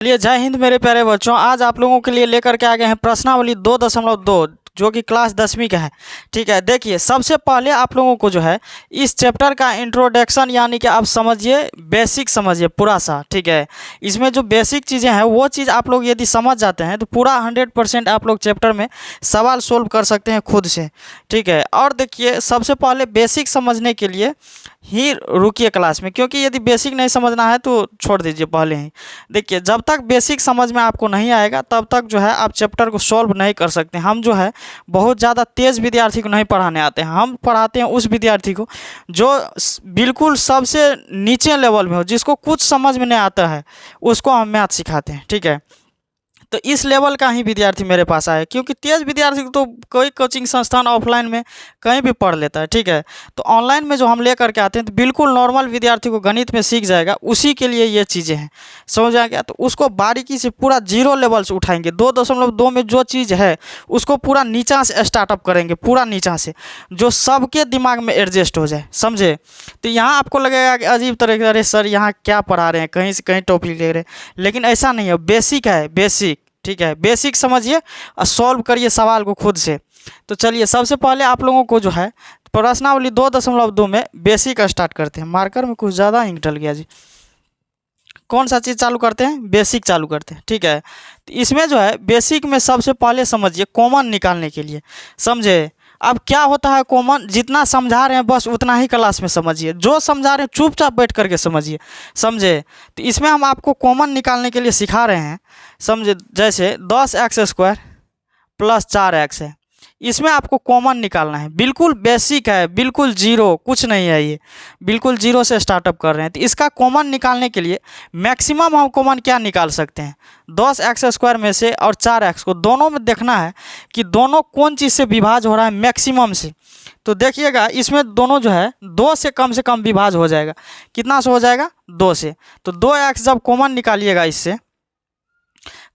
चलिए, जय हिंद मेरे प्यारे बच्चों। आज आप लोगों के लिए लेकर के आ गए हैं प्रश्नावली 2.2 जो कि क्लास 10वीं का है। ठीक है, देखिए सबसे पहले आप लोगों को जो है इस चैप्टर का इंट्रोडक्शन यानी कि आप समझिए, बेसिक समझिए पूरा सा। ठीक है, इसमें जो बेसिक चीज़ें हैं वो चीज़ आप लोग यदि समझ जाते हैं तो पूरा 100% आप लोग चैप्टर में सवाल सोल्व कर सकते हैं खुद से। ठीक है, और देखिए सबसे पहले बेसिक समझने के लिए ही रुकिए क्लास में, क्योंकि यदि बेसिक नहीं समझना है तो छोड़ दीजिए पहले ही। देखिए, जब तक बेसिक समझ में आपको नहीं आएगा तब तक जो है आप चैप्टर को सॉल्व नहीं कर सकते। हम जो है बहुत ज़्यादा तेज़ विद्यार्थी को नहीं पढ़ाने आते हैं, हम पढ़ाते हैं उस विद्यार्थी को जो बिल्कुल सबसे नीचे लेवल में हो, जिसको कुछ समझ में नहीं आता है, उसको हम मैथ सिखाते हैं। ठीक है, तो इस लेवल का ही विद्यार्थी मेरे पास आए, क्योंकि तेज़ विद्यार्थी तो कोई कोचिंग संस्थान ऑफलाइन में कहीं भी पढ़ लेता है। ठीक है, तो ऑनलाइन में जो हम ले करके आते हैं तो बिल्कुल नॉर्मल विद्यार्थी को गणित में सीख जाएगा, उसी के लिए ये चीज़ें हैं। समझ आ गया? तो उसको बारीकी से पूरा 0 लेवल से उठाएंगे। 2.2 में जो चीज़ है उसको पूरा नीचा से स्टार्टअप करेंगे, पूरा नीचा से, जो सबके दिमाग में एडजस्ट हो जाए। समझे? तो यहाँ आपको लगेगा कि अजीब तरह के, अरे सर यहाँ क्या पढ़ा रहे हैं, कहीं से कहीं टॉपिक ले रहे हैं, लेकिन ऐसा नहीं है, बेसिक है, बेसिक। ठीक है, बेसिक समझिए और सॉल्व करिए सवाल को खुद से। तो चलिए, सबसे पहले आप लोगों को जो है प्रश्नावली 2.2 में बेसिक स्टार्ट करते हैं। मार्कर में कुछ ज़्यादा इंक डल गया जी। कौन सा चीज़ चालू करते हैं? बेसिक चालू करते हैं। ठीक है, तो इसमें जो है बेसिक में सबसे पहले समझिए कॉमन निकालने के लिए। समझे? अब क्या होता है कॉमन, जितना समझा रहे हैं बस उतना ही क्लास में समझिए, जो समझा रहे हैं चुपचाप बैठ करके समझिए। समझे? तो इसमें हम आपको कॉमन निकालने के लिए सिखा रहे हैं। समझे? जैसे 10x² + 4x है, इसमें आपको कॉमन निकालना है। बिल्कुल बेसिक है, बिल्कुल जीरो, कुछ नहीं है, ये बिल्कुल जीरो से स्टार्टअप कर रहे हैं। तो इसका कॉमन निकालने के लिए मैक्सिमम हम कॉमन क्या निकाल सकते हैं? 10x² में से और 4x को दोनों में देखना है कि दोनों कौन चीज़ से विभाज्य हो रहा है, मैक्सिमम से। तो देखिएगा इसमें दोनों जो है 2 से कम विभाज्य हो जाएगा। कितना से हो जाएगा? 2 से। तो 2x जब कॉमन निकालिएगा इससे,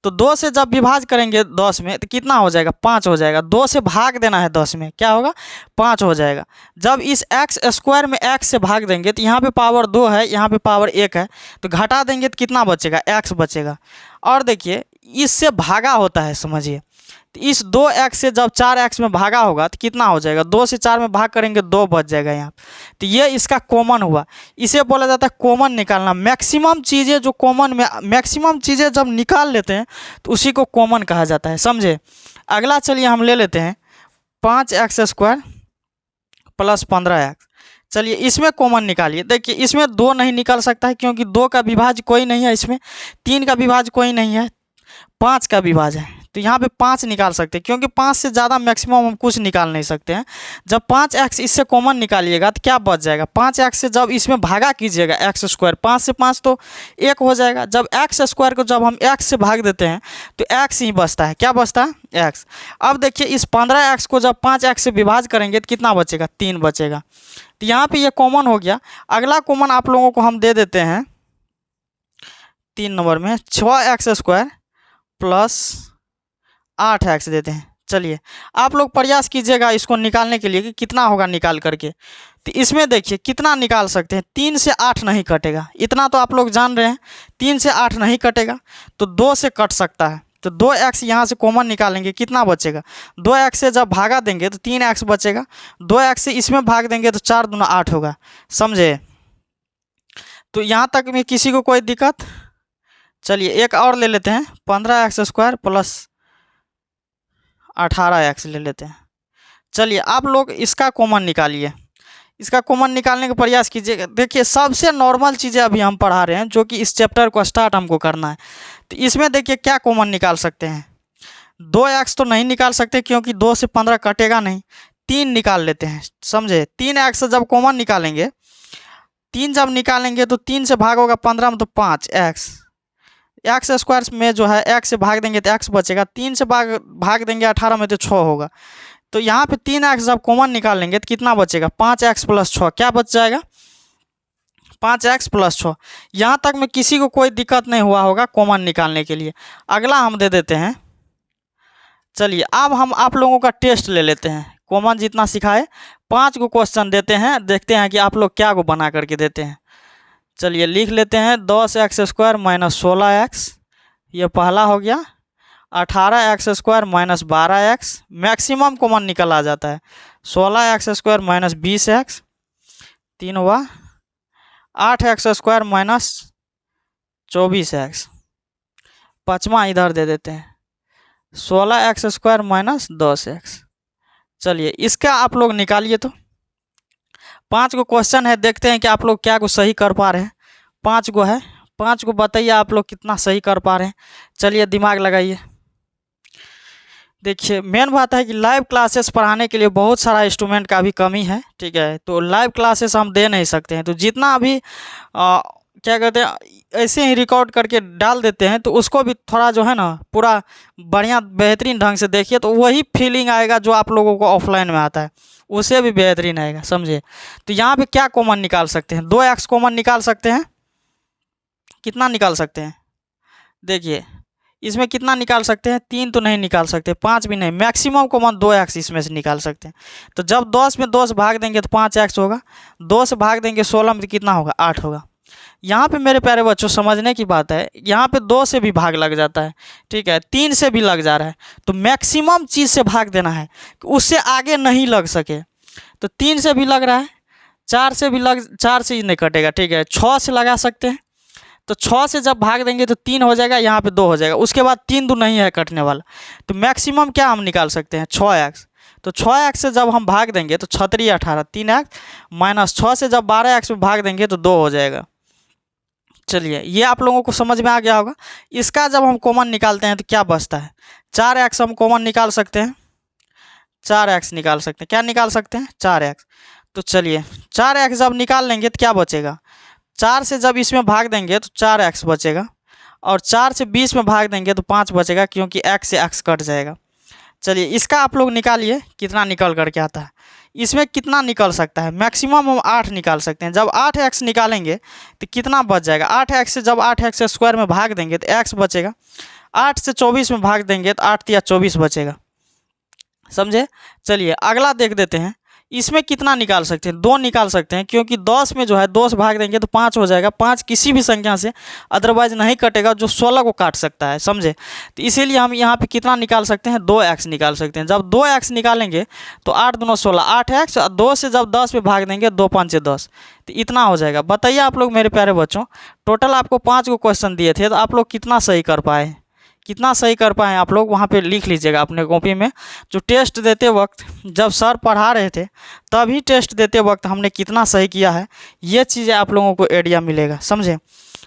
तो 2 से जब विभाज्य करेंगे 10 में तो कितना हो जाएगा? 5 हो जाएगा। 2 से भाग देना है 10 में, क्या होगा? 5 हो जाएगा। जब इस x² में x से भाग देंगे तो यहाँ पे पावर 2 है, यहाँ पे पावर 1 है, तो घटा देंगे तो कितना बचेगा? x बचेगा। और देखिए इससे भागा होता है, समझिए, तो इस 2x से जब 4x में भागा होगा तो कितना हो जाएगा? 2 से 4 में भाग करेंगे 2 बच जाएगा यहाँ। तो ये इसका कॉमन हुआ। इसे बोला जाता है कॉमन निकालना। मैक्सिमम चीज़ें जो कॉमन में, मैक्सिमम चीज़ें जब निकाल लेते हैं तो उसी को कॉमन कहा जाता है। समझे? अगला चलिए हम ले लेते हैं 5x² + 15x। चलिए इसमें कॉमन निकालिए। देखिए इसमें 2 नहीं निकल सकता है, क्योंकि 2 का विभाज्य कोई नहीं है, इसमें 3 का विभाज्य कोई नहीं है, 5 का विभाज्य है। तो यहाँ पे 5 निकाल सकते हैं, क्योंकि 5 से ज़्यादा मैक्सिमम हम कुछ निकाल नहीं सकते हैं। जब 5x इससे कॉमन निकालिएगा तो क्या बच जाएगा? 5x से जब इसमें भागा कीजिएगा x², 5 से 5 तो 1 हो जाएगा। जब x² को जब हम x से भाग देते हैं तो x ही बचता है। क्या बचता है? x। अब देखिए इस 15x को जब 5x से विभाज्य करेंगे तो कितना बचेगा? 3 बचेगा। तो यहाँ पर यह कॉमन हो गया। अगला कॉमन आप लोगों को हम दे देते हैं 3 नंबर में 6x² + 8x देते हैं। चलिए आप लोग प्रयास कीजिएगा इसको निकालने के लिए कि कितना होगा निकाल करके। तो इसमें देखिए कितना निकाल सकते हैं? 3 से 8 नहीं कटेगा, इतना तो आप लोग जान रहे हैं। 3 से 8 नहीं कटेगा तो 2 से कट सकता है। तो 2x यहाँ से कॉमन निकालेंगे, कितना बचेगा? 2x से जब भागा देंगे तो 3x बचेगा। 2x से इसमें भाग देंगे तो 4 दूना 8 होगा। समझे? तो यहाँ तक में किसी को कोई दिक्कत? चलिए एक और ले लेते हैं 15x² + 18x ले लेते हैं। चलिए आप लोग इसका कॉमन निकालिए। इसका कॉमन निकालने का प्रयास कीजिएगा। देखिए सबसे नॉर्मल चीज़ें अभी हम पढ़ा रहे हैं, जो कि इस चैप्टर को स्टार्ट हमको करना है। तो इसमें देखिए क्या कॉमन निकाल सकते हैं? 2x तो नहीं निकाल सकते, क्योंकि 2 से 15 कटेगा नहीं। 3 निकाल लेते हैं। समझे? 3x से जब कॉमन निकालेंगे, 3 जब निकालेंगे तो 3 से भाग होगा 15 में तो 5x। x² में जो है x से भाग देंगे तो x बचेगा। 3 से भाग देंगे 18 में तो 6 होगा। तो यहाँ पे 3x जब कॉमन निकालेंगे तो कितना बचेगा? 5x + 6। क्या बच जाएगा? 5x + 6। यहाँ तक में किसी को कोई दिक्कत नहीं हुआ होगा कॉमन निकालने के लिए। अगला हम दे देते हैं। चलिए अब हम आप लोगों का टेस्ट ले लेते हैं। कॉमन जितना सिखाए 5 को क्वेश्चन देते हैं, देखते हैं कि आप लोग क्या को बना करके देते हैं। चलिए लिख लेते हैं 10x² - 16x ये पहला हो गया 18x² minus 12x, maximum common निकल आ जाता है 16x² माइनस 20x, 3 हुआ 8x² माइनस 24x, पाँचवा इधर दे देते हैं 16x² माइनस 10x। चलिए इसका आप लोग निकालिए। तो 5 गो क्वेश्चन है, देखते हैं कि आप लोग क्या को सही कर पा रहे हैं। 5 गो है, 5 को बताइए आप लोग कितना सही कर पा रहे हैं। चलिए दिमाग लगाइए। देखिए मेन बात है कि लाइव क्लासेस पढ़ाने के लिए बहुत सारा इंस्ट्रूमेंट का भी कमी है, ठीक है। तो लाइव क्लासेस हम दे नहीं सकते हैं, तो जितना अभी क्या कहते हैं ऐसे ही रिकॉर्ड करके डाल देते हैं, तो उसको भी थोड़ा जो है ना पूरा बढ़िया बेहतरीन ढंग से देखिए, तो वही फीलिंग आएगा जो आप लोगों को ऑफलाइन में आता है, उससे भी बेहतरीन आएगा, समझे। तो यहाँ पे क्या कॉमन निकाल सकते हैं, 2x कॉमन निकाल सकते हैं। कितना निकाल सकते हैं, देखिए इसमें कितना निकाल सकते हैं, 3 तो नहीं निकाल सकते, 5 भी नहीं, मैक्सिमम कॉमन 2x इसमें से निकाल सकते हैं। तो जब 10 में 2 से भाग देंगे तो 5x होगा, 2 से भाग देंगे 16 में तो कितना होगा, 8 होगा। यहाँ पे मेरे प्यारे बच्चों समझने की बात है, यहाँ पे 2 से भी भाग लग जाता है, ठीक है, 3 से भी लग जा रहा है, तो मैक्सिमम चीज़ से भाग देना है, उससे आगे नहीं लग सके। तो 3 से भी लग रहा है, 4 से भी लग, 4 से ही नहीं कटेगा, ठीक है, 6 से लगा सकते हैं। तो 6 से जब भाग देंगे तो 3 हो जाएगा, यहाँ पे 2 हो जाएगा, उसके बाद 3 2 नहीं है कटने वाला, तो मैक्सिमम क्या हम निकाल सकते हैं, 6x। तो 6x से जब हम भाग देंगे तो 6 18, 3x माइनस 6 से जब 12x में भाग देंगे तो 2 हो जाएगा। चलिए ये आप लोगों को समझ में आ गया होगा। इसका जब हम कॉमन निकालते हैं तो क्या बचता है, 4x हम कॉमन निकाल सकते हैं, 4x निकाल सकते हैं, क्या निकाल सकते हैं, 4x। तो चलिए 4x जब निकाल लेंगे तो क्या बचेगा, 4 से जब इसमें भाग देंगे तो 4x बचेगा, और 4 से 20 में भाग देंगे तो 5 बचेगा, क्योंकि x से x कट जाएगा। चलिए इसका आप लोग निकालिए कितना निकल करके आता है। इसमें कितना निकल सकता है, मैक्सिमम हम 8 निकाल सकते हैं। जब 8x निकालेंगे तो कितना बच जाएगा, 8x से जब 8x² में भाग देंगे तो x बचेगा, 8 से 24 में भाग देंगे तो 8 या 24 बचेगा, समझे। चलिए अगला देख देते हैं, इसमें कितना निकाल सकते हैं, 2 निकाल सकते हैं, क्योंकि 10 में जो है 2 से भाग देंगे तो 5 हो जाएगा, 5 किसी भी संख्या से अदरवाइज नहीं कटेगा जो 16 को काट सकता है, समझे। तो इसीलिए हम यहाँ पे कितना निकाल सकते हैं, 2x निकाल सकते हैं। जब 2x निकालेंगे तो 8 दूना 16, 8x, और 2 से जब 10 में भाग देंगे 2 5 10, तो इतना हो जाएगा। बताइए आप लोग मेरे प्यारे बच्चों, टोटल आपको 5 को क्वेश्चन दिए थे, तो आप लोग कितना सही कर पाए, कितना सही कर पाए आप लोग वहाँ पे लिख लीजिएगा अपने कॉपी में। जो टेस्ट देते वक्त जब सर पढ़ा रहे थे तभी टेस्ट देते वक्त हमने कितना सही किया है, ये चीज़ें आप लोगों को आइडिया मिलेगा, समझे।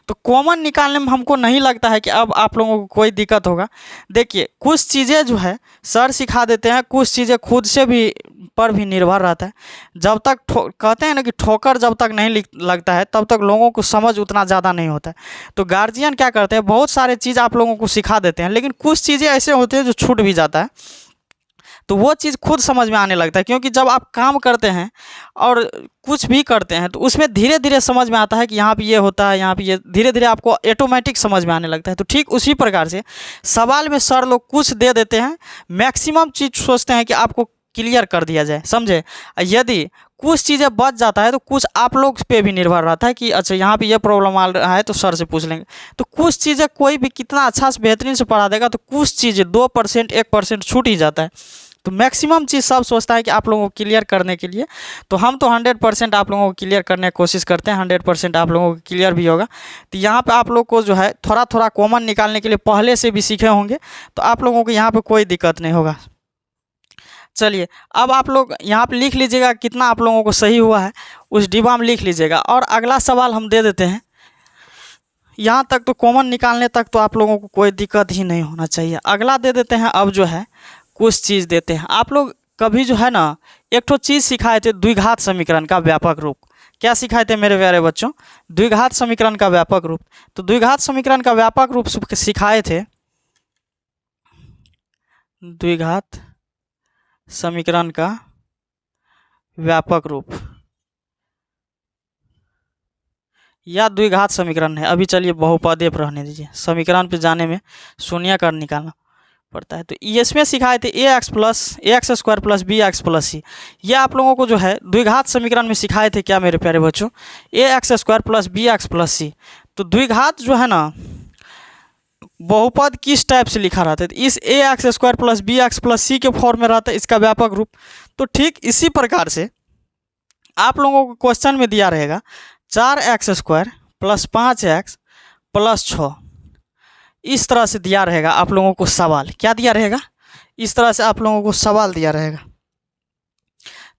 तो कॉमन निकालने में हमको नहीं लगता है कि अब आप लोगों को कोई दिक्कत होगा। देखिए कुछ चीज़ें जो है सर सिखा देते हैं, कुछ चीज़ें खुद से भी पर भी निर्भर रहता है। जब तक कहते हैं ना कि ठोकर जब तक नहीं लगता है तब तक लोगों को समझ उतना ज़्यादा नहीं होता है। तो गार्जियन क्या करते हैं, बहुत सारे चीज़ आप लोगों को सिखा देते हैं, लेकिन कुछ चीज़ें ऐसे होते हैं जो छूट भी जाता है, तो वो चीज़ खुद समझ में आने लगता है। क्योंकि जब आप काम करते हैं और कुछ भी करते हैं तो उसमें धीरे धीरे समझ में आता है कि यहाँ पे ये होता है, यहाँ पे ये, धीरे धीरे आपको ऑटोमेटिक समझ में आने लगता है। तो ठीक उसी प्रकार से सवाल में सर लोग कुछ दे देते हैं, मैक्सिमम चीज़ सोचते हैं कि आपको क्लियर कर दिया जाए, समझे। यदि कुछ चीज़ें बच जाता है तो कुछ आप लोग पे भी निर्भर रहता है कि अच्छा यहाँ पे ये प्रॉब्लम आ रहा है तो सर से पूछ लेंगे। तो कुछ चीज़ें कोई भी कितना अच्छा से बेहतरीन से पढ़ा देगा, तो कुछ चीज़ें 2% 1% छूट ही जाता है। तो मैक्सिमम चीज़ सब सोचता है कि आप लोगों को क्लियर करने के लिए, तो हम तो 100% आप लोगों को क्लियर करने की कोशिश करते हैं, 100% आप लोगों को क्लियर भी होगा। तो यहाँ पे आप लोग को जो है थोड़ा थोड़ा कॉमन निकालने के लिए पहले से भी सीखे होंगे, तो आप लोगों को यहाँ पे कोई दिक्कत नहीं होगा। चलिए अब आप लोग यहाँ पे लिख लीजिएगा कितना आप लोगों को सही हुआ है, उस डिब्बा में लिख लीजिएगा। और अगला सवाल हम दे देते हैं। यहाँ तक तो कॉमन निकालने तक तो आप लोगों को कोई दिक्कत ही नहीं होना चाहिए। अगला दे देते हैं, अब जो है कुछ चीज़ देते हैं। आप लोग कभी जो है ना एक ठो चीज़ सिखाए थे, द्विघात समीकरण का व्यापक रूप। क्या सिखाए थे मेरे प्यारे बच्चों, द्विघात समीकरण का व्यापक रूप। तो द्विघात समीकरण का व्यापक रूप सिखाए थे, द्विघात समीकरण का व्यापक रूप या द्विघात समीकरण है। अभी चलिए बहुपदीय पर रहने दीजिए, समीकरण पे जाने में शून्यकरण निकालना पड़ता है। तो इसमें सिखाए थे ax² plus bx plus c। ये आप लोगों को जो है द्विघात समीकरण में सिखाए थे क्या मेरे प्यारे बच्चों, ax² plus bx plus c। तो द्विघात जो है ना बहुपद किस टाइप से लिखा रहता है, तो इस A X square plus B X plus C के फॉर्म में रहता है इसका व्यापक रूप। तो ठीक इसी प्रकार से आप लोगों को क्वेश्चन में दिया रहेगा 4x square plus 5x plus 6, इस तरह से दिया रहेगा आप लोगों को सवाल। क्या दिया रहेगा, इस तरह से आप लोगों को सवाल दिया रहेगा।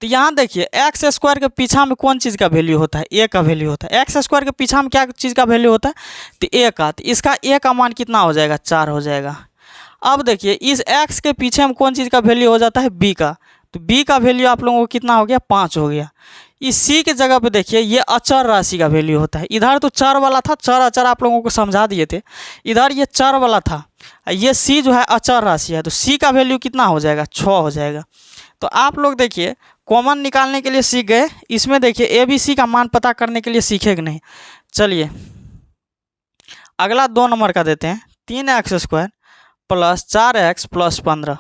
तो यहाँ देखिए एक्स स्क्वायर के पीछा में कौन चीज़ का वैल्यू होता है, ए का वैल्यू होता है। एक्स स्क्वायर के पीछा में क्या चीज़ का वैल्यू होता है, तो ए का। तो इसका ए का मान कितना हो जाएगा, 4 हो जाएगा। अब देखिए इस एक्स के पीछे में कौन चीज़ का वैल्यू हो जाता है, बी का। तो बी का वैल्यू आप लोगों को कितना हो गया, 5 हो गया। इस सी के जगह पे देखिए ये अचर राशि का वैल्यू होता है। इधर तो चर वाला था, चर अचर आप लोगों को समझा दिए थे। इधर ये चर वाला था, ये सी जो है अचर राशि है। तो सी का वैल्यू कितना हो जाएगा, 6 हो जाएगा। तो आप लोग देखिए कॉमन निकालने के लिए सीख गए। इसमें देखिए ए बी सी का मान पता करने के लिए सीखे कि नहीं। चलिए अगला 2 नंबर का देते हैं, 3x square plus 4x plus 15।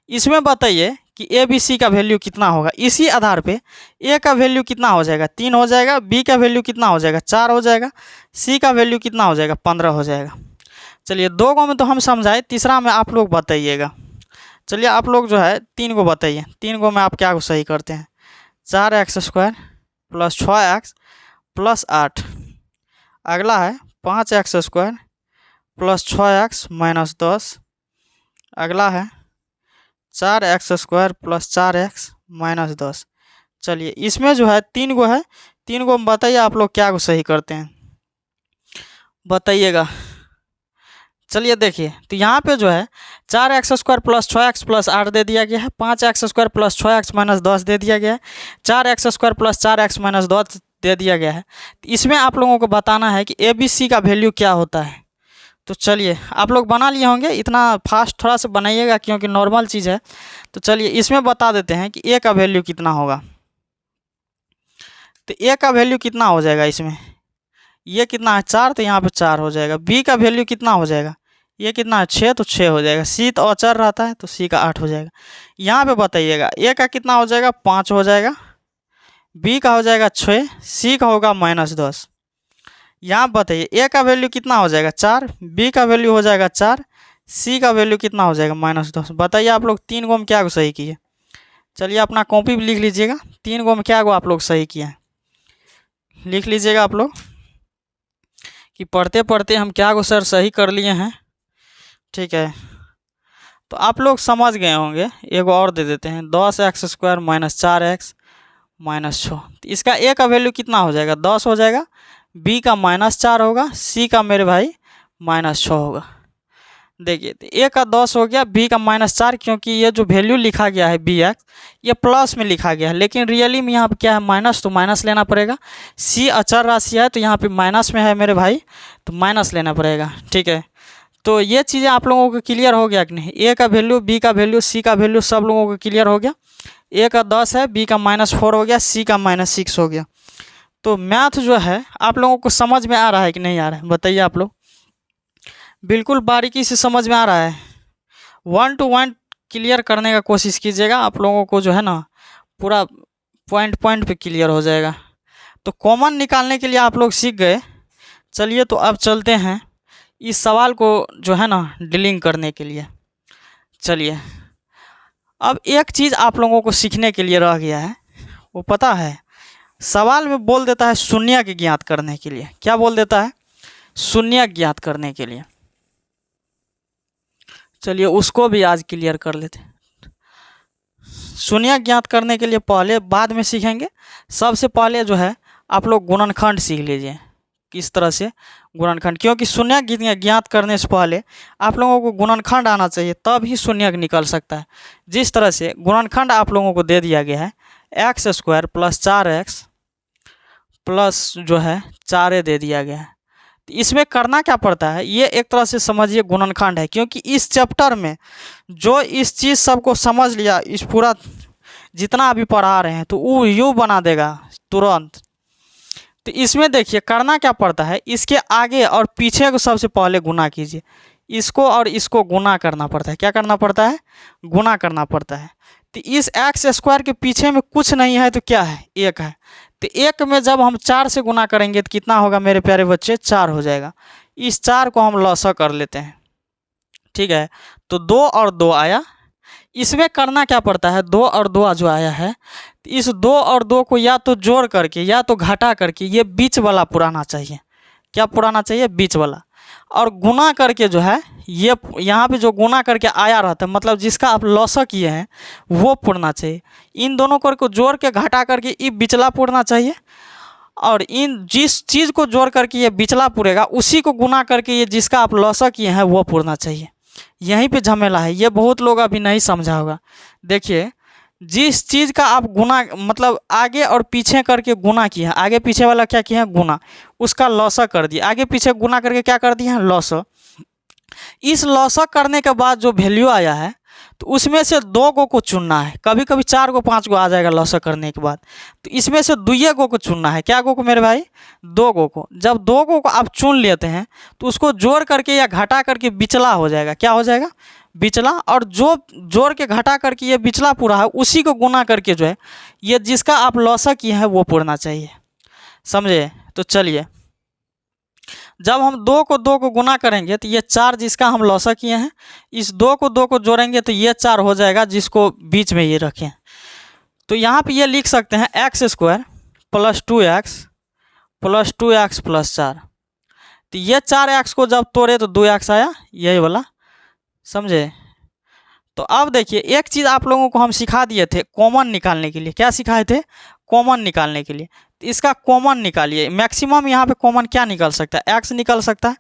इसमें बताइए कि ए बी सी का वैल्यू कितना होगा। इसी आधार पे ए का वैल्यू कितना हो जाएगा, 3 हो जाएगा। बी का वैल्यू कितना हो जाएगा, 4 हो जाएगा। सी का वैल्यू कितना हो जाएगा, 15 हो जाएगा। चलिए 2 को में तो हम समझाए, तीसरा में आप लोग बताइएगा। चलिए आप लोग जो है 3 को बताइए। 3 को में आप क्या को सही करते हैं, 4x square plus 6x plus 8। अगला है 5x square plus 6x minus 10। अगला है 4x square plus 4x minus 10। चलिए इसमें जो है 3 गो है, 3 को बताइए आप लोग क्या को सही करते हैं, बताइएगा। चलिए देखिए तो यहाँ पे जो है 4x square plus 6x plus 8 दे दिया गया है, 5x square plus 6x minus 10 दे दिया गया है, 4x square plus 4x minus 10 दे दिया गया है। तो इसमें आप लोगों को बताना है कि ए बी सी का वैल्यू क्या होता है। तो चलिए आप लोग बना लिए होंगे, इतना फास्ट थोड़ा सा बनाइएगा क्योंकि नॉर्मल चीज़ है। तो चलिए इसमें बता देते हैं कि ए का वैल्यू कितना होगा। तो ए का वैल्यू कितना हो जाएगा, इसमें ये कितना है 4, तो यहाँ पे 4 हो जाएगा। बी का वैल्यू कितना हो जाएगा, ये कितना है 6, तो 6 हो जाएगा। सी तो अचर रहता है तो सी का 8 हो जाएगा। यहाँ पे बताइएगा ए का कितना हो जाएगा, 5 हो जाएगा। बी का हो जाएगा 6, सी का होगा माइनस 10। यहाँ बताइए ए का वैल्यू कितना हो जाएगा, 4। बी का वैल्यू हो जाएगा 4, सी का वैल्यू कितना हो जाएगा, माइनस 10। बताइए आप लोग 3 गो में क्या को सही किए। चलिए अपना कॉपी भी लिख लीजिएगा, 3 गो में क्या को आप लोग सही किए हैं, लिख लीजिएगा आप लोग कि पढ़ते पढ़ते हम क्या को सर सही कर लिए हैं। ठीक है, तो आप लोग समझ गए होंगे। एक और दे देते हैं, 10x square minus 4x minus 6। तो इसका ए का वैल्यू कितना हो जाएगा, 10 हो जाएगा। बी का माइनस 4 होगा, सी का मेरे भाई माइनस 6 होगा। देखिए तो ए का 10 हो गया, बी का माइनस 4, क्योंकि ये जो वैल्यू लिखा गया है बी एक्स ये प्लस में लिखा गया है, लेकिन रियली में यहाँ पे क्या है माइनस, तो माइनस लेना पड़ेगा। सी अचर राशि है तो यहाँ पे माइनस में है मेरे भाई, तो माइनस लेना पड़ेगा। ठीक है, तो ये चीज़ें आप लोगों को क्लियर हो गया कि नहीं। ए का वैल्यू, बी का वैल्यू, सी का वैल्यू सब लोगों को क्लियर हो गया। ए का 10 है, बी का -4 हो गया, सी का -6 हो गया। तो मैथ जो है आप लोगों को समझ में आ रहा है कि नहीं आ रहा है, बताइए आप लोग। बिल्कुल बारीकी से समझ में आ रहा है। 1 to 1 क्लियर करने का कोशिश कीजिएगा, आप लोगों को जो है ना पूरा पॉइंट पॉइंट पे क्लियर हो जाएगा। तो कॉमन निकालने के लिए आप लोग सीख गए। चलिए तो अब चलते हैं इस सवाल को जो है ना डीलिंग करने के लिए। चलिए अब एक चीज़ आप लोगों को सीखने के लिए रह गया है, वो पता है सवाल में बोल देता है शून्य के ज्ञात करने के लिए। क्या बोल देता है, शून्य ज्ञात करने के लिए। चलिए उसको भी आज क्लियर कर लेते हैं। शून्य ज्ञात करने के लिए पहले बाद में सीखेंगे। सबसे पहले जो है आप लोग गुणनखंड सीख लीजिए, किस तरह से गुणनखंड, क्योंकि शून्य ज्ञात करने से पहले आप लोगों को गुणनखंड आना चाहिए, तब ही शून्य निकल सकता है। जिस तरह से गुणनखंड आप लोगों को दे दिया गया है x square plus 4x plus जो है 4a दे दिया गया है। तो इसमें करना क्या पड़ता है, ये एक तरह से समझिए गुणनखंड है, क्योंकि इस चैप्टर में जो इस चीज़ सबको समझ लिया, इस पूरा जितना अभी पढ़ा रहे हैं तो वो यूँ बना देगा तुरंत। तो इसमें देखिए करना क्या पड़ता है, इसके आगे और पीछे को सबसे पहले गुना कीजिए। इसको और इसको गुना करना पड़ता है। क्या करना पड़ता है, गुना करना पड़ता है। तो इस एक्स स्क्वायर के पीछे में कुछ नहीं है तो क्या है, 1 है। तो 1 में जब हम 4 से गुना करेंगे तो कितना होगा मेरे प्यारे बच्चे, 4 हो जाएगा। इस 4 को हम लॉसा कर लेते हैं। ठीक है। तो 2 और 2 आया। इसमें करना क्या पड़ता है, 2 और 2 जो आया है, इस 2 और 2 को या तो जोड़ करके या तो घटा करके ये बीच वाला पुराना चाहिए। क्या पुराना चाहिए, बीच वाला। और गुना करके जो है ये यहाँ पे जो गुना करके आया रहता है, मतलब जिसका आप लॉसा किए हैं वो पुरना चाहिए। इन दोनों को जोड़ के घटा करके ये बिचला पुरना चाहिए। और इन जिस चीज़ को जोड़ करके ये बिचला पुरेगा उसी को गुना करके ये जिसका आप लॉसा किए हैं वो पुरना चाहिए। यहीं पे झमेला है, ये बहुत लोग अभी नहीं समझा होगा। देखिए, जिस चीज़ का आप गुना मतलब आगे और पीछे करके गुना किए हैं, आगे पीछे वाला क्या किए हैं, गुना, उसका लॉसा कर दिए। आगे पीछे गुना करके क्या कर दिए हैं, लॉसा। इस लॉसा करने के बाद जो वैल्यू आया है तो उसमें से 2 को चुनना है। कभी कभी 4 5 आ जाएगा लॉसा करने के बाद, तो इसमें से 2 को चुनना है। क्या को मेरे भाई, 2 को। जब 2 को आप चुन लेते हैं तो उसको जोड़ करके या घटा करके बिचला हो जाएगा। क्या हो जाएगा, बिचला। और जो जोड़ के घटा करके ये बिचला पूरा है उसी को गुना करके जो है ये जिसका आप लॉसा किए हैं वो पूरना चाहिए। समझे। तो चलिए, जब हम 2 को गुना करेंगे तो ये 4 जिसका हम लॉसा किए हैं, इस 2 को जोड़ेंगे तो ये 4 हो जाएगा जिसको बीच में ये रखें। तो यहाँ पे ये लिख सकते हैं x² + 2x + 2x + 4। तो ये 4x को जब तोड़े तो 2x आया, यही वाला। समझे। तो अब देखिए, एक चीज़ आप लोगों को हम सिखा दिए थे कॉमन निकालने के लिए। क्या सिखाए थे, कॉमन निकालने के लिए। तो इसका कॉमन निकालिए। मैक्सिमम यहाँ पे कॉमन क्या निकल सकता है, x निकल सकता है।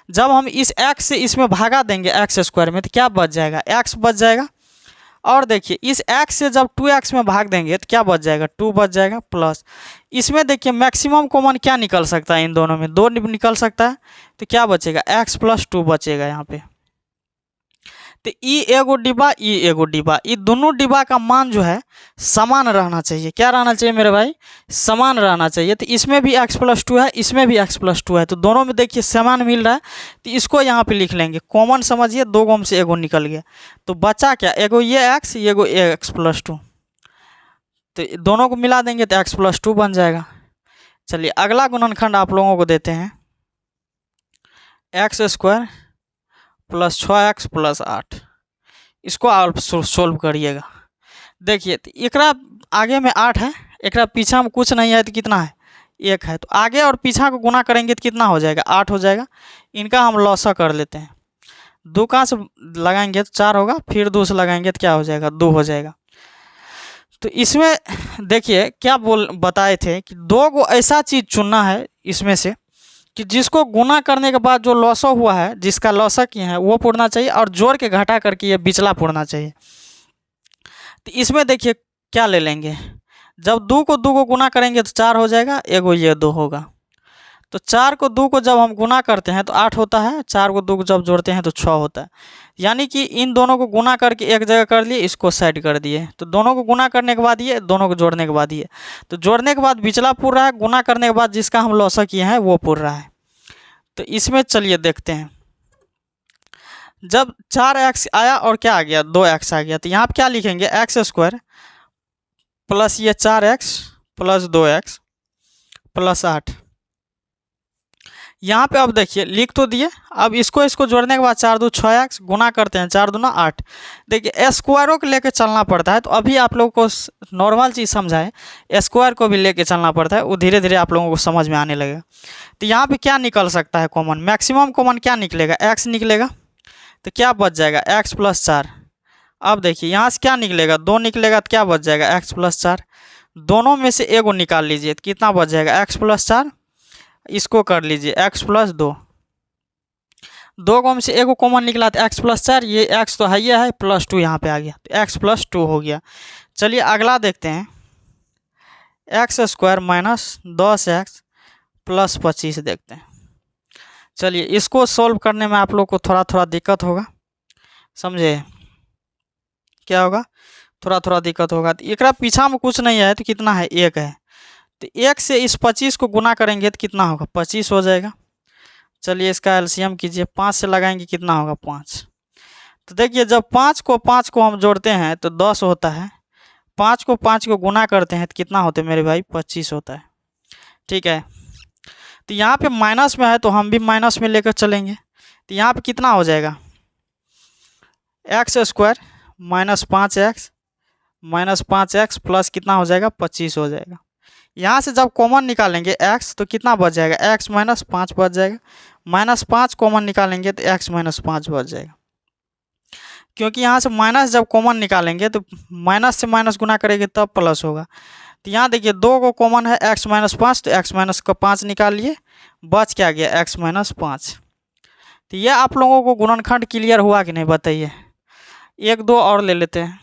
जब हम इस x से इसमें भागा देंगे x² में तो क्या बच जाएगा, x बच जाएगा। और देखिए, इस x से जब 2x में भाग देंगे तो क्या बच जाएगा, 2 बच जाएगा। प्लस इसमें देखिए मैक्सिमम कॉमन क्या निकल सकता है, इन दोनों में 2 निकल सकता है। तो क्या बचेगा, x + 2 बचेगा यहाँ पे। तो ई एगो डिब्बा, ई एगो डिब्बा, ये दोनों डिब्बा का मान जो है समान रहना चाहिए। क्या रहना चाहिए मेरे भाई, समान रहना चाहिए। तो इसमें भी x + 2 है, इसमें भी x + 2 है, तो दोनों में देखिए समान मिल रहा है। तो इसको यहाँ पे लिख लेंगे कॉमन। समझिए, 2 में से एगो निकल गया तो बचा क्या, एगो ये x, एगो x + 2। तो दोनों को मिला देंगे तो x + 2 बन जाएगा। चलिए, अगला गुणनखंड आप लोगों को देते हैं, x² + 6x + 8। इसको आप सोल्व करिएगा। देखिए, तो एकरा आगे में 8 है, एकरा पीछा में कुछ नहीं है तो कितना है, 1 है। तो आगे और पीछा को गुना करेंगे तो कितना हो जाएगा, 8 हो जाएगा। इनका हम लॉसा कर लेते हैं। 2 कहाँ से लगाएंगे तो 4 होगा, फिर 2 से लगाएंगे तो क्या हो जाएगा, 2 हो जाएगा। तो इसमें देखिए क्या बताए थे कि 2 को ऐसा चीज़ चुनना है इसमें से कि जिसको गुना करने के बाद जो लॉसा हुआ है, जिसका लॉसा किए हैं वो पुरना चाहिए, और जोड़ के घटा करके ये बिचला पुरना चाहिए। तो इसमें देखिए क्या ले लेंगे, जब 2 को गुना करेंगे तो 4 हो जाएगा, एगो ये 2 होगा। तो 4 को 2 को जब हम गुना करते हैं तो 8 होता है, 4 को 2 को जब जोड़ते हैं तो 6 होता है। यानी कि इन दोनों को गुना करके एक जगह कर लिए, इसको साइड कर दिए। तो दोनों को गुना करने के बाद ये, दोनों को जोड़ने के बाद ये, तो जोड़ने के बाद बिचला पुर रहा है, गुना करने के बाद जिसका हम लॉसा किए हैं वो पुर रहा है। तो इसमें चलिए देखते हैं, जब 4x आया और क्या आ गया, 2x आ गया, तो यहाँ पर क्या लिखेंगे, x² + ये 4x + 2x + 8। यहाँ पे अब देखिए लिख तो दिए। अब इसको जोड़ने के बाद 4 2 6x, गुना करते हैं 4 दूना 8। देखिए स्क्वायरों को लेके चलना पड़ता है, तो अभी आप लोगों को नॉर्मल चीज़ समझाए, स्क्वायर को भी लेके चलना पड़ता है, वो धीरे धीरे आप लोगों को समझ में आने लगेगा। तो यहाँ पे क्या निकल सकता है कॉमन, मैक्सिमम कॉमन क्या निकलेगा, x निकलेगा। तो क्या बच जाएगा, x + 4। अब देखिए यहाँ से क्या निकलेगा, 2 निकलेगा तो क्या बच जाएगा, x + 4। दोनों में से एगो निकाल लीजिए तो कितना बच जाएगा, x + 4। इसको कर लीजिए x + 2। 2 में से एगो कॉमन निकला तो x + 4, ये x तो है, ये है, +2 यहाँ पे आ गया, तो x + 2 हो गया। चलिए अगला देखते हैं, x² - 10x + 25 देखते हैं। चलिए इसको सॉल्व करने में आप लोग को थोड़ा दिक्कत होगा, समझे। क्या होगा, थोड़ा दिक्कत होगा। तो एकरा पीछा में कुछ नहीं है तो कितना है, 1 है। तो 1 से इस 25 को गुना करेंगे तो कितना होगा, 25 हो जाएगा। चलिए इसका एलसीएम कीजिए, 5 से लगाएंगे कितना होगा, 5। तो देखिए जब 5 को हम जोड़ते हैं तो 10 होता है, 5 को गुना करते हैं तो कितना होते हैं मेरे भाई, 25 होता है। ठीक है। तो यहाँ पे माइनस में है तो हम भी माइनस में लेकर चलेंगे। तो यहाँ पे कितना हो जाएगा, एक्स स्क्वायर -5x प्लस कितना हो जाएगा 25 हो जाएगा। यहाँ से जब कॉमन निकालेंगे x तो कितना बच जाएगा, x -5 बच जाएगा। -5 कॉमन निकालेंगे तो x -5 बच जाएगा। क्योंकि यहाँ से माइनस जब कॉमन निकालेंगे तो माइनस से माइनस गुना करेंगे तब प्लस होगा। तो यहाँ देखिए 2 को कॉमन है x -5, तो x का 5 निकाल लिए, बच क्या गया x -5। तो ये आप लोगों को गुणनखंड क्लियर हुआ कि नहीं बताइए। एक दो और ले लेते हैं।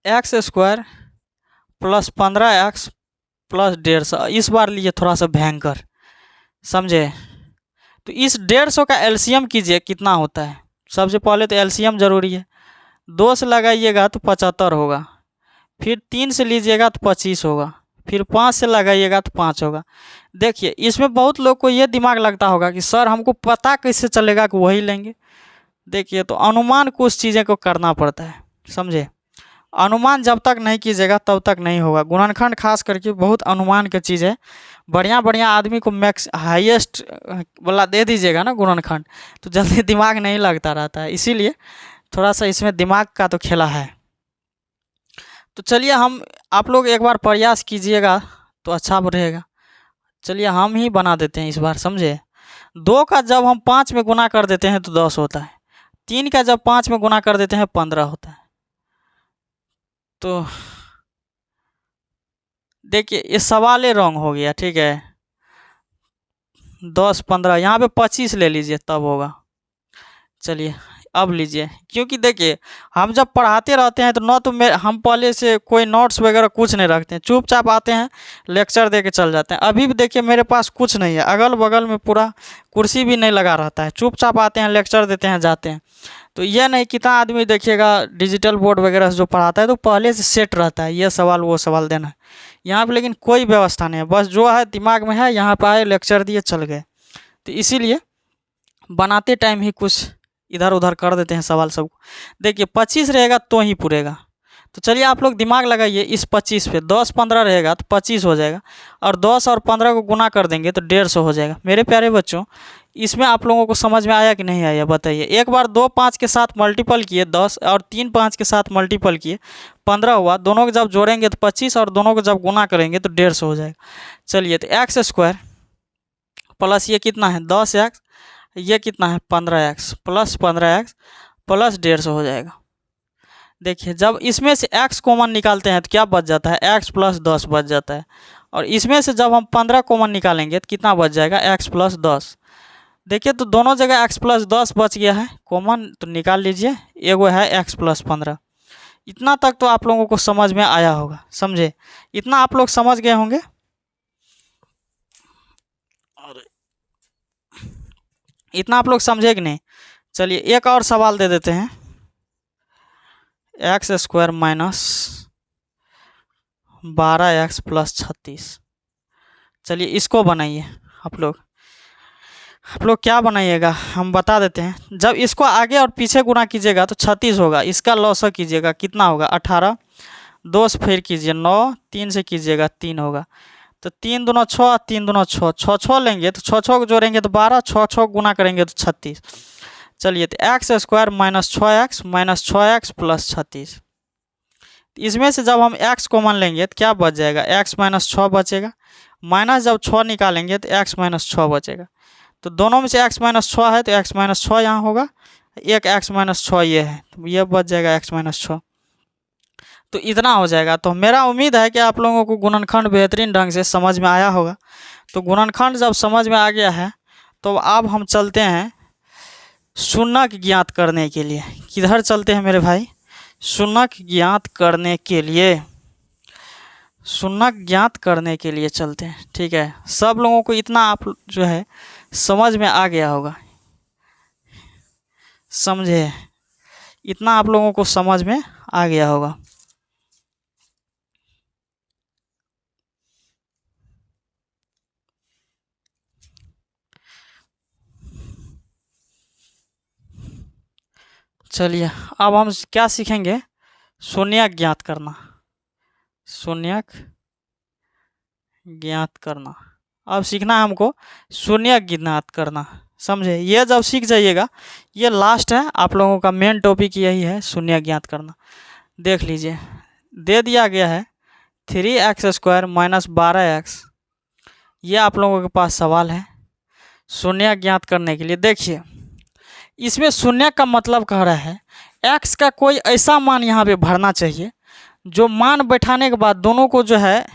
X square plus 15x plus 150, इस बार लिए थोड़ा सा भयंकर, समझे। तो इस 150 का एलसीएम कीजिए कितना होता है। सबसे पहले तो एलसीएम जरूरी है। 2 से लगाइएगा तो 75 होगा, फिर 3 से लीजिएगा तो 25 होगा, फिर 5 से लगाइएगा तो 5 होगा। देखिए इसमें बहुत लोग को ये दिमाग लगता होगा कि सर हमको पता कैसे चलेगा कि वही लेंगे। देखिए तो अनुमान कुछ चीज़ें को करना पड़ता है, समझे। अनुमान जब तक नहीं कीजिएगा तब तक नहीं होगा। गुणनखंड खास करके बहुत अनुमान की चीज़ है। बढ़िया बढ़िया आदमी को मैक्स हाईएस्ट वाला दे दीजिएगा ना गुणनखंड, तो जल्दी दिमाग नहीं लगता रहता है। इसीलिए थोड़ा सा इसमें दिमाग का तो खेला है। तो चलिए हम आप लोग एक बार प्रयास कीजिएगा तो अच्छा रहेगा। चलिए हम ही बना देते हैं इस बार, समझे। 2 का जब हम 5 में गुना कर देते हैं तो 10 होता है। 3 का जब 5 में गुना कर देते हैं 15 होता है। तो देखिए ये सवाल रॉन्ग हो गया, ठीक है। 10 15 यहाँ पे 25 ले लीजिए तब होगा। चलिए अब लीजिए, क्योंकि देखिए हम जब पढ़ाते रहते हैं तो न तो हम पहले से कोई नोट्स वगैरह कुछ नहीं रखते हैं, चुपचाप आते हैं लेक्चर दे के चल जाते हैं। अभी भी देखिए मेरे पास कुछ नहीं है, अगल बगल में पूरा कुर्सी भी नहीं लगा रहता है, चुपचाप आते हैं लेक्चर देते हैं जाते हैं। तो ये नहीं, कितना आदमी देखिएगा डिजिटल बोर्ड वगैरह जो पढ़ाता है तो पहले से सेट रहता है, ये सवाल वो सवाल देना है। यहाँ पर लेकिन कोई व्यवस्था नहीं है, बस जो है दिमाग में है यहाँ पर आए लेक्चर दिए चल गए। तो इसीलिए बनाते टाइम ही कुछ इधर उधर कर देते हैं सवाल सब। देखिए 25 रहेगा तो ही पूरेगा। तो चलिए आप लोग दिमाग लगाइए इस 25 पे। 10 15 रहेगा तो 25 हो जाएगा, और 10 और 15 को गुना कर देंगे तो 150 हो जाएगा। मेरे प्यारे बच्चों इसमें आप लोगों को समझ में आया कि नहीं आया बताइए। एक बार 2 5 के साथ मल्टीपल किए 10, और 3 5 के साथ मल्टीपल किए 15 हुआ। दोनों को जब जोड़ेंगे तो 25, और दोनों को जब गुना करेंगे तो 150 हो जाएगा। चलिए तो एक्स स्क्वायर प्लस ये कितना है 10x, ये कितना है 15x, प्लस 15x प्लस 150 हो जाएगा। देखिए जब इसमें से x कॉमन निकालते हैं तो क्या बच जाता है, x प्लस 10 बच जाता है। और इसमें से जब हम 15 कॉमन निकालेंगे तो कितना बच जाएगा, x प्लस 10। देखिए तो दोनों जगह x प्लस 10 बच गया है कॉमन, तो निकाल लीजिए। एगो है x प्लस 15। इतना तक तो आप लोगों को समझ में आया होगा, समझे। इतना आप लोग समझ गए होंगे। इतना आप लोग समझे कि नहीं। चलिए एक और सवाल दे देते हैं। X square minus 12x plus 36। चलिए इसको बनाइए आप लोग क्या बनाइएगा हम बता देते हैं। जब इसको आगे और पीछे गुना कीजिएगा तो 36 होगा, इसका लॉस कीजिएगा कितना होगा 18, 2 से फिर कीजिए 9, 3 से कीजिएगा 3 होगा। तो 3 दूना 6, 3 दूना 6, 6 6 लेंगे तो 6 6 को जोड़ेंगे तो 12, 6 6 गुना करेंगे तो 36। चलिए तो x square minus 6x plus 36। इसमें से जब हम x कॉमन लेंगे तो क्या बच जाएगा, x माइनस 6 बचेगा। माइनस जब 6 निकालेंगे तो x माइनस 6 बचेगा। तो दोनों में से x माइनस 6 है तो x माइनस 6 यहाँ होगा, एक x माइनस 6 ये है तो ये बच जाएगा x माइनस 6। तो इतना हो जाएगा। तो मेरा उम्मीद है कि आप लोगों को गुणनखंड बेहतरीन ढंग से समझ में आया होगा। तो गुणनखंड जब समझ में आ गया है तो अब हम चलते हैं शून्यक ज्ञात करने के लिए। किधर चलते हैं मेरे भाई, शून्यक ज्ञात करने के लिए। शून्यक ज्ञात करने के लिए चलते हैं, ठीक है। सब लोगों को इतना आप जो है समझ में आ गया होगा, समझे। इतना आप लोगों को समझ में आ गया होगा। चलिए अब हम क्या सीखेंगे, शून्यक ज्ञात करना। शून्यक ज्ञात करना अब सीखना है हमको, शून्यक ज्ञात करना, समझे। ये जब सीख जाइएगा, ये लास्ट है आप लोगों का मेन टॉपिक यही है, शून्य ज्ञात करना। देख लीजिए, दे दिया गया है 3x² माइनस 12x। ये आप लोगों के पास सवाल है शून्य ज्ञात करने के लिए। देखिए, इसमें शून्य का मतलब कह रहा है x का कोई ऐसा मान यहाँ पे भरना चाहिए जो मान बैठाने के बाद दोनों को जो है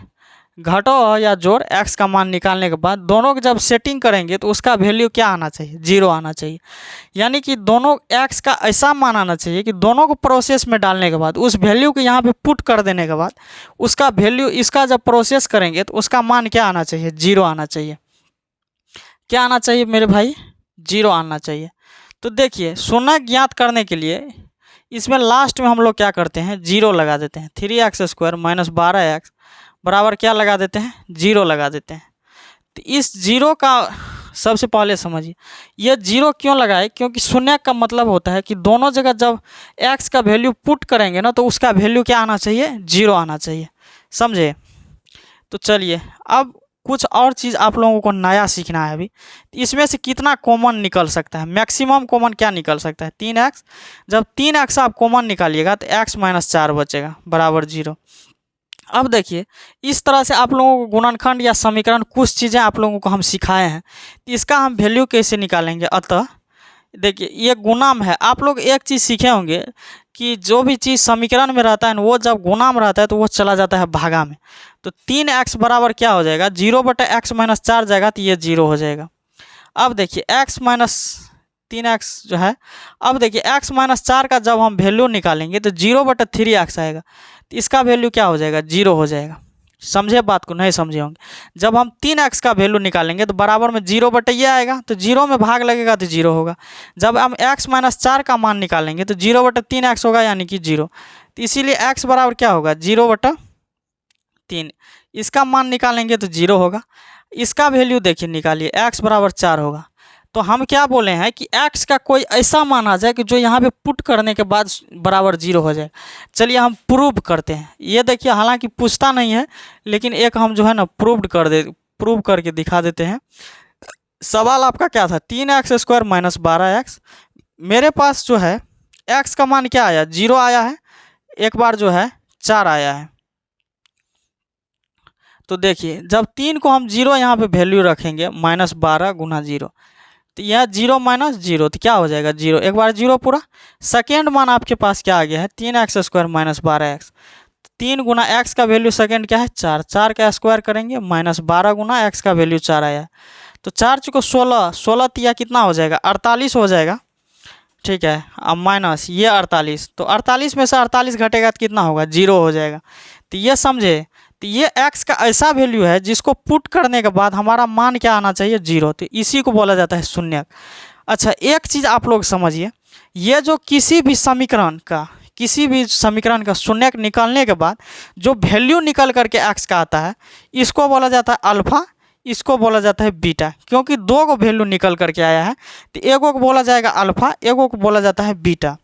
घटो या जोड़ x का मान निकालने के बाद दोनों की जब सेटिंग करेंगे तो उसका वैल्यू क्या आना चाहिए, 0 आना चाहिए। यानी कि दोनों x का ऐसा मान आना चाहिए कि दोनों को प्रोसेस में डालने के बाद उस वैल्यू को यहाँ पे पुट कर देने के बाद उसका वैल्यू इसका जब प्रोसेस करेंगे तो उसका मान क्या आना चाहिए, 0 आना चाहिए। क्या आना चाहिए मेरे भाई, 0 आना चाहिए। तो देखिए, शून्य ज्ञात करने के लिए इसमें लास्ट में हम लोग क्या करते हैं, 0 लगा देते हैं। 3x² माइनस 12x बराबर क्या लगा देते हैं, 0 लगा देते हैं। तो इस 0 का सबसे पहले समझिए, ये 0 क्यों लगाए, क्योंकि शून्य का मतलब होता है कि दोनों जगह जब x का वैल्यू पुट करेंगे ना तो उसका वैल्यू क्या आना चाहिए, 0 आना चाहिए, समझे। तो चलिए, अब कुछ और चीज़ आप लोगों को नया सीखना है अभी। इसमें से कितना कॉमन निकल सकता है, मैक्सिमम कॉमन क्या निकल सकता है, 3x। जब 3x आप कॉमन निकालिएगा तो x माइनस 4 बचेगा बराबर 0। अब देखिए, इस तरह से आप लोगों को गुणनखंड या समीकरण कुछ चीज़ें आप लोगों को हम सिखाए हैं, तो इसका हम वैल्यू कैसे निकालेंगे। अतः देखिए, ये गुणाम है। आप लोग एक चीज़ सीखे होंगे कि जो भी चीज़ समीकरण में रहता है ना, वो जब गुणाम रहता है तो वो चला जाता है भागा में। तो 3x बराबर क्या हो जाएगा, 0/x माइनस 4 जाएगा तो ये 0 हो जाएगा। अब देखिए, x माइनस 3x जो है, अब देखिए x माइनस 4 का जब हम वैल्यू निकालेंगे तो 0/3x आएगा, तो इसका वैल्यू क्या हो जाएगा, 0 हो जाएगा। समझे बात को, नहीं समझे होंगे। जब हम 3x का वैल्यू निकालेंगे तो बराबर में 0 ये आएगा, तो 0 में भाग लगेगा तो 0 होगा। जब हम x माइनस 4 का मान निकालेंगे तो 0/3x होगा, यानी कि 0। तो इसीलिए x बराबर क्या होगा, 0/3। इसका मान निकालेंगे तो 0 होगा। इसका वैल्यू देखिए निकालिए, x बराबर 4 होगा। तो हम क्या बोले हैं कि x का कोई ऐसा मान आ जाए कि जो यहाँ पे पुट करने के बाद बराबर 0 हो जाए। चलिए हम प्रूव करते हैं। ये देखिए, हालांकि पूछता नहीं है, लेकिन एक हम जो है ना प्रूव करके दिखा देते हैं। सवाल आपका क्या था, 3x² माइनस 12x। मेरे पास जो है x का मान क्या आया, 0 आया है, एक बार जो है 4 आया है। तो देखिए, जब 3 को हम 0 यहाँ पे वैल्यू रखेंगे, माइनस 12 गुना 0, तो यह 0 माइनस 0 तो क्या हो जाएगा, 0। एक बार 0 पूरा। सेकेंड मान आपके पास क्या आ गया है, 3x² माइनस 12x। 3 गुना x का वैल्यू सेकेंड क्या है, 4। 4 का स्क्वायर करेंगे, माइनस 12 गुना x का वैल्यू 4 आया। तो 4 चुको 16, 16 तिया कितना हो जाएगा, 48 हो जाएगा। ठीक है, अब माइनस ये 48, तो 48 में से 48 घटेगा तो कितना होगा, 0 हो जाएगा। तो ये समझे, तो ये x का ऐसा वैल्यू है जिसको पुट करने के बाद हमारा मान क्या आना चाहिए, 0। तो इसी को बोला जाता है शून्य। अच्छा, एक चीज़ आप लोग समझिए, ये जो किसी भी समीकरण का शून्य निकालने के बाद जो वैल्यू निकल करके x का आता है, इसको बोला जाता है अल्फा, इसको बोला जाता है बीटा। क्योंकि दो को वैल्यू निकल करके आया है, तो एगो को बोला जाएगा अल्फा, एगो को बोला जाता है बीटा।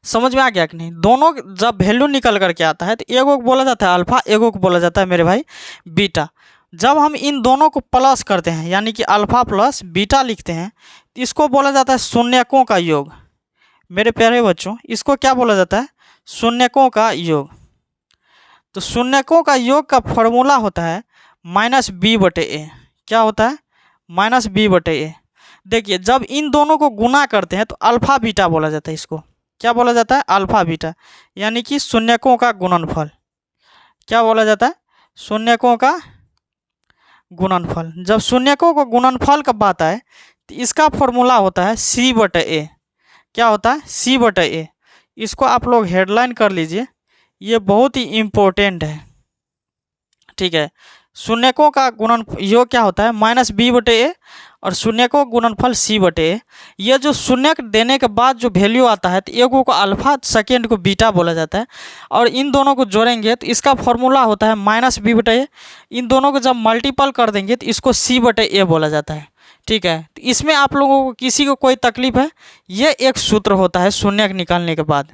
समझ में आ गया कि नहीं। दोनों जब वैल्यू निकल करके आता है तो एगो को बोला जाता है अल्फा, एगो को बोला जाता है मेरे भाई बीटा। जब हम इन दोनों को प्लस करते हैं, यानी कि अल्फा प्लस बीटा लिखते हैं, तो इसको बोला जाता है शून्यकों का योग। मेरे प्यारे बच्चों, इसको क्या बोला जाता है, शून्यकों का योग। तो शून्यकों का योग का फॉर्मूला होता है -b/a। क्या होता है, -b/a। देखिए, जब इन दोनों को गुना करते हैं तो अल्फा बीटा बोला जाता है। इसको क्या बोला जाता है, अल्फा बीटा, यानी कि शून्यकों का गुणनफल। क्या बोला जाता है, शून्यकों का गुणनफल। जब शून्यकों का गुणनफल का बात आए तो इसका फॉर्मूला होता है c/a। क्या होता है, c/a। इसको आप लोग हेडलाइन कर लीजिए, ये बहुत ही इम्पोर्टेंट है। ठीक है, शून्यकों का गुणन योग क्या होता है, -b/a, और शून्यकों का गुणनफल c/a। ये जो शून्य देने के बाद जो वैल्यू आता है, तो एगो को अल्फा, सेकेंड को बीटा बोला जाता है। और इन दोनों को जोड़ेंगे तो इसका फॉर्मूला होता है -b/a। इन दोनों को जब मल्टीपल कर देंगे तो इसको c/a बोला जाता है। ठीक है, तो इसमें आप लोगों को किसी को कोई तकलीफ है, ये एक सूत्र होता है शून्य निकालने के बाद।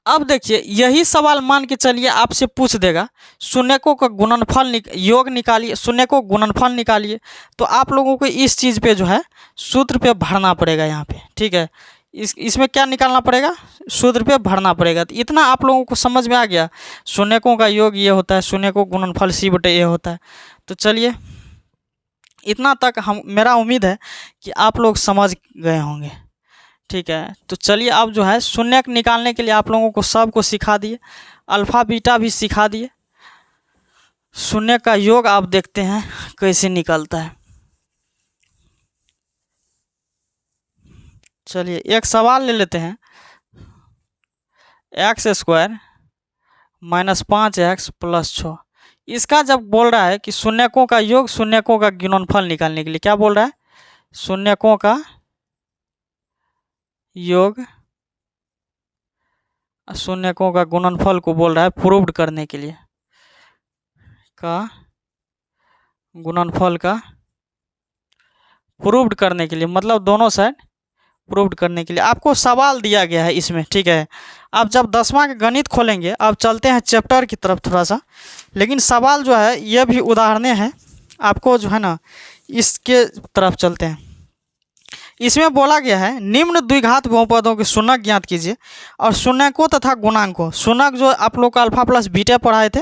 अब देखिए यही सवाल मान के चलिए आपसे पूछ देगा शून्यकों का गुणनफल योग निकालिए, शून्यकों का गुणनफल निकालिए, तो आप लोगों को इस चीज़ पे जो है सूत्र पे भरना पड़ेगा यहाँ पे, ठीक है। इसमें क्या निकालना पड़ेगा, सूत्र पे भरना पड़ेगा। तो इतना आप लोगों को समझ में आ गया, शून्यकों का योग ये होता है, शून्यकों का गुणनफल C/A होता है। तो चलिए इतना तक मेरा उम्मीद है कि आप लोग समझ गए होंगे, ठीक है। तो चलिए अब जो है शून्यक निकालने के लिए आप लोगों को सबको सिखा दिए, अल्फ़ा बीटा भी सिखा दिए। शून्य का योग आप देखते हैं कैसे निकलता है। चलिए एक सवाल ले लेते हैं, x² - 5x + 6। इसका जब बोल रहा है कि शून्यकों का योग शून्यकों का गुणनफल निकालने के लिए, क्या बोल रहा है, शून्यकों का योग शून्यकों का गुणनफल को बोल रहा है प्रूव्ड करने के लिए, का गुणनफल का प्रूव्ड करने के लिए, मतलब दोनों साइड प्रूव्ड करने के लिए आपको सवाल दिया गया है इसमें, ठीक है। आप जब 10वां का गणित खोलेंगे, अब चलते हैं चैप्टर की तरफ थोड़ा सा, लेकिन सवाल जो है ये भी उदाहरणें हैं, आपको जो है ना इसके तरफ चलते हैं। इसमें बोला गया है निम्न द्विघात बहुपदों के शून्यक ज्ञात कीजिए और शून्यकों तथा गुणांकों। शून्यक जो आप लोग को अल्फा प्लस बीटा पढ़ाए थे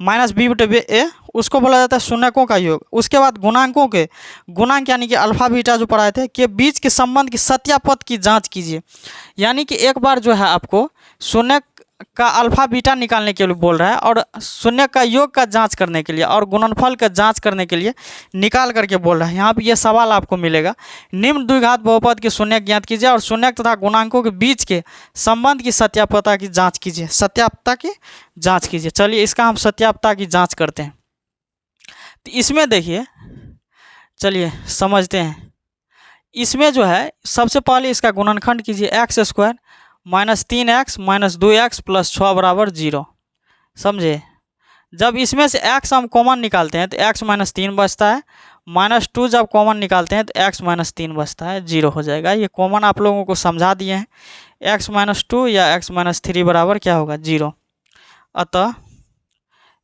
-b/a, उसको बोला जाता है शून्यकों का योग। उसके बाद गुणांकों के गुणांक यानी कि अल्फा बीटा जो पढ़ाए थे के बीच के संबंध की सत्यापद की जांच कीजिए। यानी कि एक बार जो है आपको शून्यक का अल्फा बीटा निकालने के लिए बोल रहा है और शून्य का योग का जांच करने के लिए और गुणनफल का जांच करने के लिए निकाल करके बोल रहा है। यहाँ पे ये सवाल आपको मिलेगा, निम्न द्विघात बहुपद के शून्यक ज्ञात कीजिए और शून्यक तथा गुणांकों के बीच के संबंध की सत्यापता की जांच कीजिए, सत्यापता की जांच कीजिए। चलिए इसका हम सत्यापता की जांच करते हैं। तो इसमें देखिए, चलिए समझते हैं। इसमें जो है सबसे पहले इसका गुणनखंड कीजिए, x² - 3x - 2x + 6 = 0। समझे, जब इसमें से x हम कॉमन निकालते हैं तो x - 3 बचता है, -2 जब कॉमन निकालते हैं तो x - 3 बचता है, 0 हो जाएगा। ये कॉमन आप लोगों को समझा दिए हैं, x - 2 या x - 3 बराबर क्या होगा, 0। अतः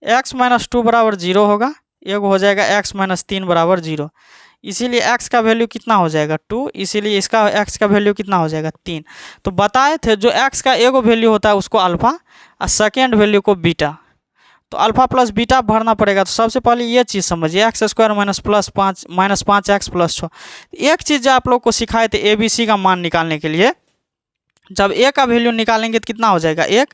x - 2 बराबर 0 होगा, एक हो जाएगा x - 3 बराबर 0। इसीलिए x का वैल्यू कितना हो जाएगा, 2, इसीलिए इसका x का वैल्यू कितना हो जाएगा, 3। तो बताए थे जो x का एगो वैल्यू होता है उसको अल्फ़ा और सेकेंड वैल्यू को बीटा, तो अल्फ़ा प्लस बीटा भरना पड़ेगा। तो सबसे पहले ये चीज़ समझिए, x² - 5x + 6। एक चीज़ जो आप लोग को सिखाए थे ABC का मान निकालने के लिए, जब a का वैल्यू निकालेंगे तो कितना हो जाएगा 1,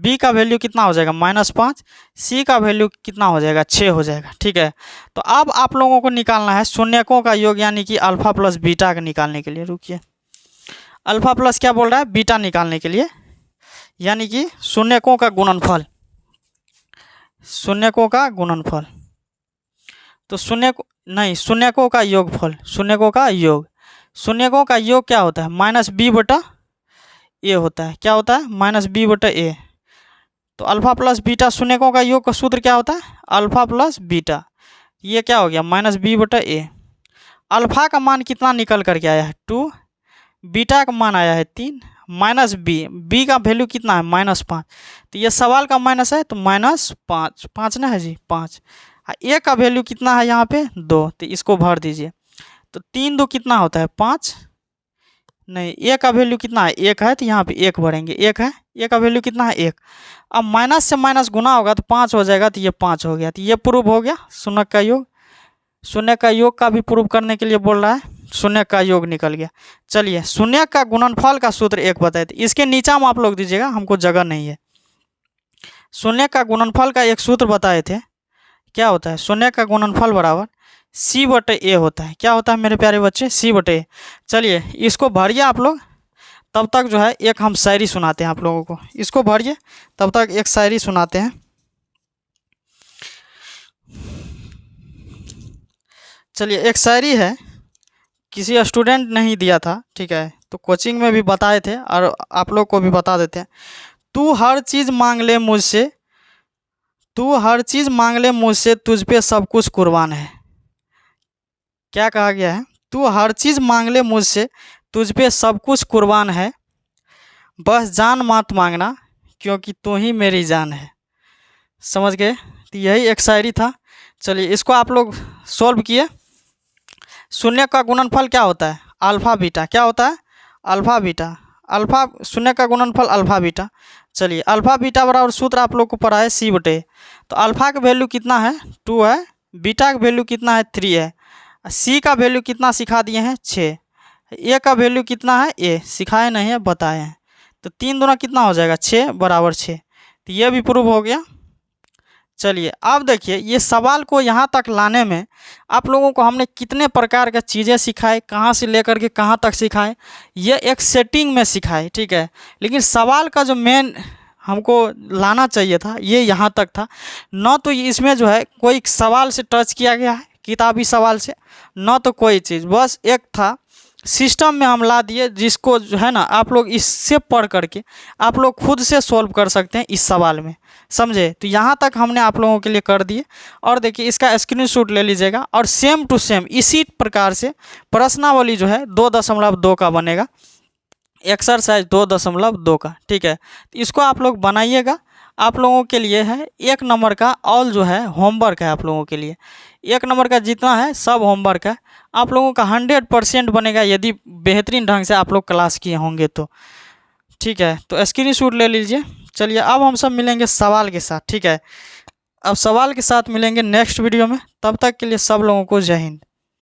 b का वैल्यू कितना हो जाएगा -5, c का वैल्यू कितना हो जाएगा 6 हो जाएगा, ठीक है। तो अब आप लोगों को निकालना है शून्यकों का योग यानी कि अल्फ़ा प्लस बीटा का निकालने के लिए। रुकिए, अल्फ़ा प्लस क्या बोल रहा है, बीटा निकालने के लिए, यानी कि शून्यकों का गुणनफल, शून्यकों का गुणनफल। तो शून्यकों का योगफल, शून्यकों का योग, शून्यकों का योग क्या होता है, -b/a होता है। क्या होता है, -b/a। तो अल्फ़ा प्लस बीटा शून्यकों का योग का सूत्र क्या होता है, अल्फ़ा प्लस बीटा। ये क्या हो गया, -b/a। अल्फ़ा का मान कितना निकल करके आया है, 2, बीटा का मान आया है 3, -b का वैल्यू कितना है, -5। तो ये सवाल का माइनस है तो -5, 5 ना है जी, 5। a का वैल्यू कितना है यहाँ पे, 2, तो इसको भर दीजिए। तो 3 2 कितना होता है, 5। नहीं, a का वैल्यू कितना है, 1 है, तो यहाँ पे 1 भरेंगे, 1 है, a का वैल्यू कितना है, 1। अब माइनस से माइनस गुना होगा तो 5 हो जाएगा, तो ये 5 हो गया। तो ये प्रूव हो गया शून्य का योग। शून्य का योग का भी प्रूव करने के लिए बोल रहा है, शून्य का योग निकल गया। चलिए शून्य का गुणनफल का सूत्र एक बताए थे, इसके नीचा में आप लोग दीजिएगा, हमको जगह नहीं है। शून्य का गुणनफल का एक सूत्र बताए थे, क्या होता है, शून्य का गुणनफल बराबर C/A होता है। क्या होता है मेरे प्यारे बच्चे, C/A। चलिए इसको भरिए आप लोग, तब तक जो है एक हम शायरी सुनाते हैं आप लोगों को। इसको भरिए, तब तक एक शायरी सुनाते हैं। चलिए एक शायरी है, किसी स्टूडेंट ने ही दिया था, ठीक है, तो कोचिंग में भी बताए थे और आप लोग को भी बता देते हैं। तू हर चीज़ मांग ले मुझसे, तू हर चीज़ मांग ले मुझसे, तुझ पे सब कुछ कुर्बान है। क्या कहा गया है, तू हर चीज़ मांग ले मुझसे, तुझ पे सब कुछ कुर्बान है, बस जान मत मांगना क्योंकि तू ही मेरी जान है। समझ गए? तो यही एक शायरी था। चलिए इसको आप लोग सॉल्व किए। शून्य का गुणनफल क्या होता है? Alpha beta. क्या होता है? Alpha beta. अल्फ़ा शून्य का गुणनफल अल्फ़ा बीटा। चलिए अल्फ़ा बीटा बराबर सूत्र आप लोग को पढ़ा है सी बटे। तो अल्फ़ा का वैल्यू कितना है? 2 है। बीटा का वैल्यू कितना है? 3 है। सी का वैल्यू कितना सिखा दिए हैं? 6। ए का वैल्यू कितना है? ए सिखाए नहीं है, बताए हैं। तो 3 दूना कितना हो जाएगा? 6 बराबर 6। तो ये भी प्रूव हो गया। चलिए अब देखिए ये सवाल को यहाँ तक लाने में आप लोगों को हमने कितने प्रकार का चीज़ें सिखाए, कहाँ से लेकर के कहाँ तक सिखाए, ये एक सेटिंग में सिखाए, ठीक है। लेकिन सवाल का जो मेन हमको लाना चाहिए था ये यहाँ तक था। न तो इसमें जो है कोई सवाल से टच किया गया है किताबी सवाल से, न तो कोई चीज़, बस एक था सिस्टम में हम ला दिए जिसको जो है ना आप लोग इससे पढ़ करके आप लोग खुद से सॉल्व कर सकते हैं इस सवाल में। समझे? तो यहाँ तक हमने आप लोगों के लिए कर दिए। और देखिए इसका स्क्रीनशॉट ले लीजिएगा और सेम टू सेम इसी प्रकार से प्रश्नावली जो है 2.2 का बनेगा, एक्सरसाइज 2.2 का, ठीक है। तो इसको आप लोग बनाइएगा। आप लोगों के लिए है 1 नंबर का ऑल जो है होमवर्क है। आप लोगों के लिए 1 नंबर का जितना है सब होमवर्क है। आप लोगों का 100% बनेगा यदि बेहतरीन ढंग से आप लोग क्लास किए होंगे तो, ठीक है। तो स्क्रीनशॉट ले लीजिए। चलिए अब हम सब मिलेंगे सवाल के साथ, ठीक है। अब सवाल के साथ मिलेंगे नेक्स्ट वीडियो में। तब तक के लिए सब लोगों को जय हिंद।